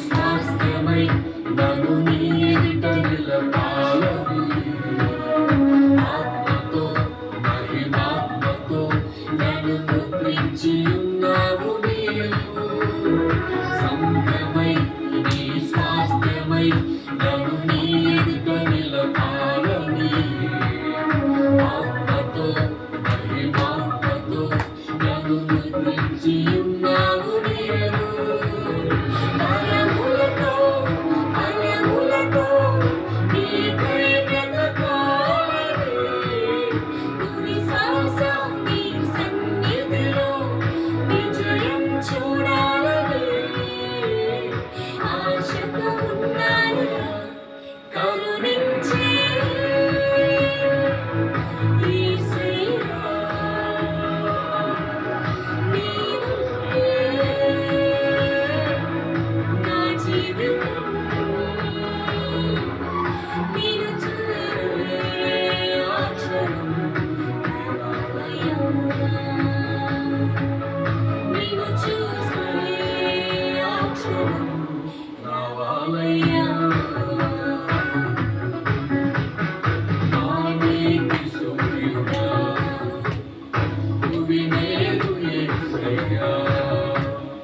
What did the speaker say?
స్వాస్థ్యమై నన్ను నీ ఎదుట నిలపాలని ఆత్మతో మహిమాత్మతో నన్ను ముద్రించి ఉన్నావు నీవు సంఘమై నీ స్వాస్థ్యమై నన్ను నీ ఎదుట నిలపాలని ఆత్మతో మహిమాత్మతో నన్ను ముద్రించి ఉన్నావు నీవు రావాలయ్యా